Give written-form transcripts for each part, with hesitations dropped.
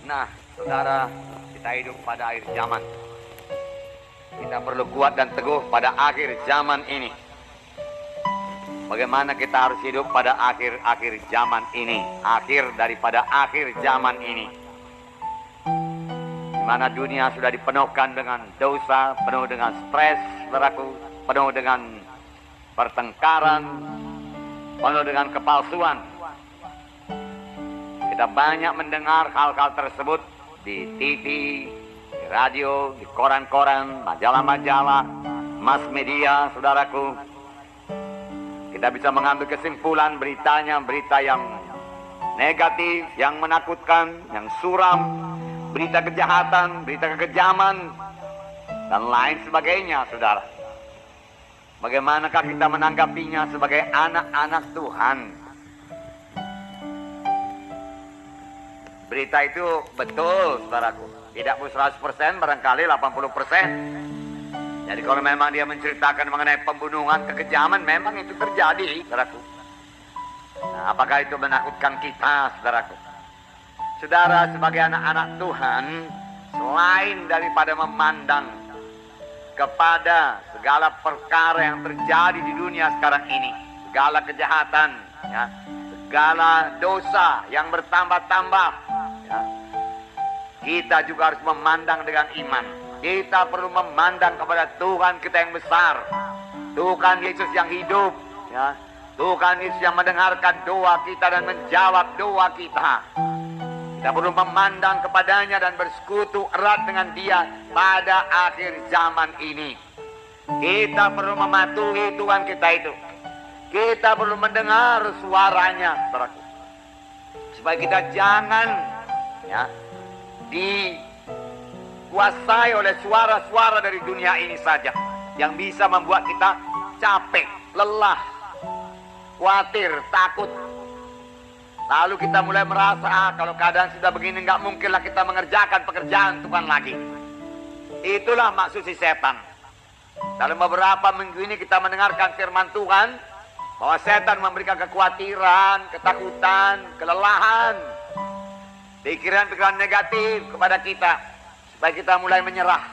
Nah, saudara, kita hidup pada akhir zaman. Kita perlu kuat dan teguh pada akhir zaman ini. Bagaimana kita harus hidup pada akhir zaman ini, akhir daripada akhir zaman ini, di mana dunia sudah dipenuhkan dengan dosa, penuh dengan stres, saudaraku, penuh dengan pertengkaran, penuh dengan kepalsuan. Kita banyak mendengar hal-hal tersebut di TV, di radio, di koran-koran, majalah-majalah, mass media, saudaraku. Kita bisa mengambil kesimpulan beritanya, berita yang negatif, yang menakutkan, yang suram, berita kejahatan, berita kekejaman, dan lain sebagainya, saudara. Bagaimanakah kita menanggapinya sebagai anak-anak Tuhan? Berita itu betul, saudaraku. Tidak 100%, barangkali 80%. Jadi kalau memang dia menceritakan mengenai pembunuhan, kekejaman, memang itu terjadi, saudaraku. Nah, apakah itu menakutkan kita, saudaraku? Saudara, sebagai anak-anak Tuhan, selain daripada memandang kepada segala perkara yang terjadi di dunia sekarang ini, segala kejahatan, ya, segala dosa yang bertambah-tambah, ya, kita juga harus memandang dengan iman. Kita perlu memandang kepada Tuhan kita yang besar, Tuhan Yesus yang hidup, ya, Tuhan Yesus yang mendengarkan doa kita dan menjawab doa kita. Kita perlu memandang kepadanya dan bersekutu erat dengan Dia pada akhir zaman ini. Kita perlu mematuhi Tuhan kita itu. Kita perlu mendengar suaranya, saudaraku, supaya kita jangan, ya, dikuasai oleh suara-suara dari dunia ini saja yang bisa membuat kita capek, lelah, khawatir, takut. Lalu kita mulai merasa, kalau keadaan sudah begini nggak mungkinlah kita mengerjakan pekerjaan Tuhan lagi. Itulah maksud si setan. Dalam beberapa minggu ini kita mendengarkan firman Tuhan bahwa setan memberikan kekhawatiran, ketakutan, kelelahan, pikiran-pikiran negatif kepada kita, supaya kita mulai menyerah.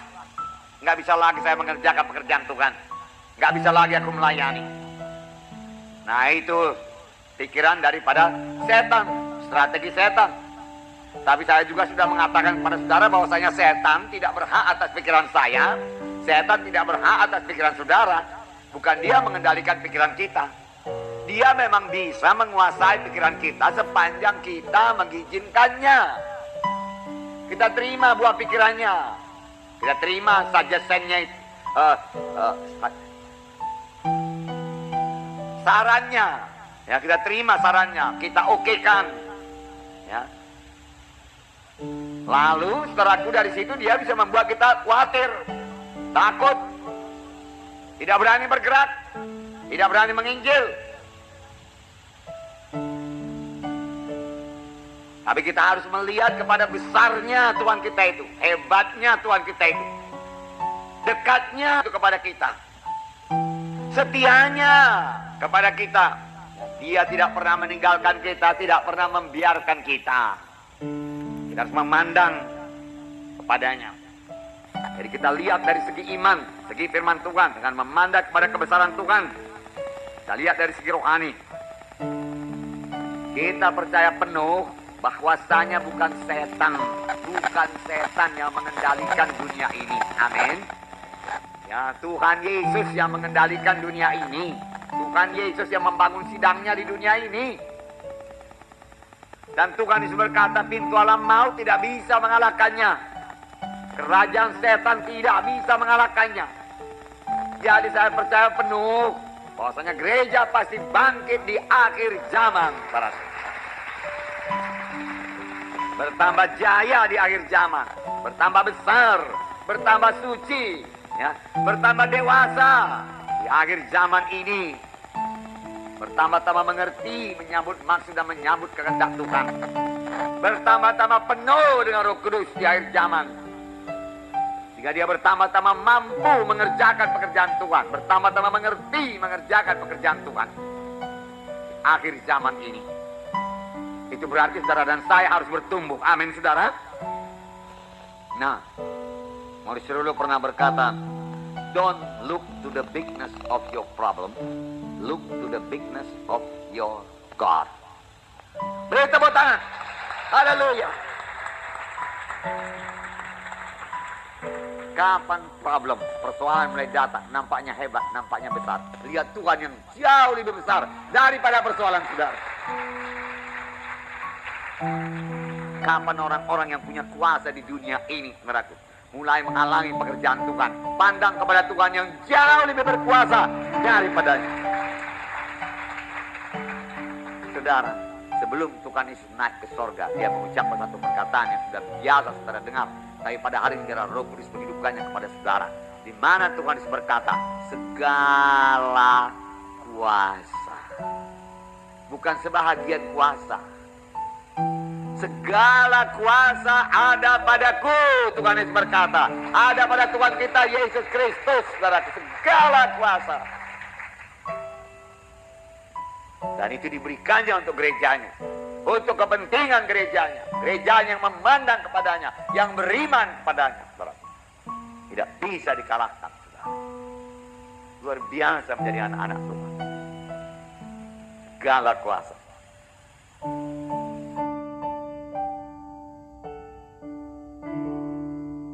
Nggak bisa lagi saya mengerjakan pekerjaan Tuhan, nggak bisa lagi aku melayani. Nah, itu pikiran daripada setan, strategi setan. Tapi saya juga sudah mengatakan kepada saudara bahwasanya setan tidak berhak atas pikiran saya, setan tidak berhak atas pikiran saudara. Bukan dia mengendalikan pikiran kita. Dia memang bisa menguasai pikiran kita sepanjang kita mengizinkannya. Kita terima buah pikirannya, kita terima suggestion-nya, sarannya, ya, kita terima sarannya, kita okekan, ya. Lalu saudaraku, dari situ dia bisa membuat kita khawatir, takut, tidak berani bergerak, tidak berani menginjil. Tapi kita harus melihat kepada besarnya Tuhan kita itu, hebatnya Tuhan kita itu, dekatnya itu kepada kita, setianya kepada kita. Dia tidak pernah meninggalkan kita, tidak pernah membiarkan kita. Kita harus memandang kepadanya. Jadi kita lihat dari segi iman, segi firman Tuhan, dengan memandang kepada kebesaran Tuhan. Kita lihat dari segi rohani. Kita percaya penuh bahwasanya bukan setan yang mengendalikan dunia ini. Amin. Ya, Tuhan Yesus yang mengendalikan dunia ini. Tuhan Yesus yang membangun sidangnya di dunia ini. Dan Tuhan Yesus berkata, pintu alam maut tidak bisa mengalahkannya. Kerajaan setan tidak bisa mengalahkannya. Jadi saya percaya penuh bahwasanya gereja pasti bangkit di akhir zaman. Bertambah jaya di akhir zaman, bertambah besar, bertambah suci, ya, bertambah dewasa di akhir zaman ini, bertambah-tambah mengerti, menyambut maksud dan menyambut kehendak Tuhan, bertambah-tambah penuh dengan Roh Kudus di akhir zaman, sehingga dia bertambah-tambah mampu mengerjakan pekerjaan Tuhan, bertambah-tambah mengerti mengerjakan pekerjaan Tuhan di akhir zaman ini. Itu berarti saudara dan saya harus bertumbuh. Amin, saudara. Nah, Maurice Cerullo pernah berkata, don't look to the bigness of your problem, look to the bigness of your God. Beri tepuk tangan. Haleluya. Kapan problem, persoalan mulai datang, nampaknya hebat, nampaknya besar. Lihat Tuhan yang jauh lebih besar daripada persoalan saudara. Kapan orang-orang yang punya kuasa di dunia ini, saudaraku, mulai menghalangi pekerjaan Tuhan, pandang kepada Tuhan yang jauh lebih berkuasa daripadanya. Saudara, sebelum Tuhan Yesus naik ke sorga, dia mengucapkan satu perkataan yang sudah biasa saudara dengar. Tapi pada hari ini Roh Kudus menghidupkannya kepada saudara. Di mana Tuhan Yesus berkata, segala kuasa. Bukan sebahagian kuasa. Segala kuasa ada padaku, Tuhan Yesus berkata. Ada pada Tuhan kita Yesus Kristus, saudara. Segala kuasa. Dan itu diberikannya untuk gerejanya. Untuk kepentingan gerejanya. Gerejanya yang memandang kepadanya. Yang beriman kepadanya, saudara. Tidak bisa dikalahkan, saudara. Luar biasa menjadi anak-anak Tuhan. Segala kuasa.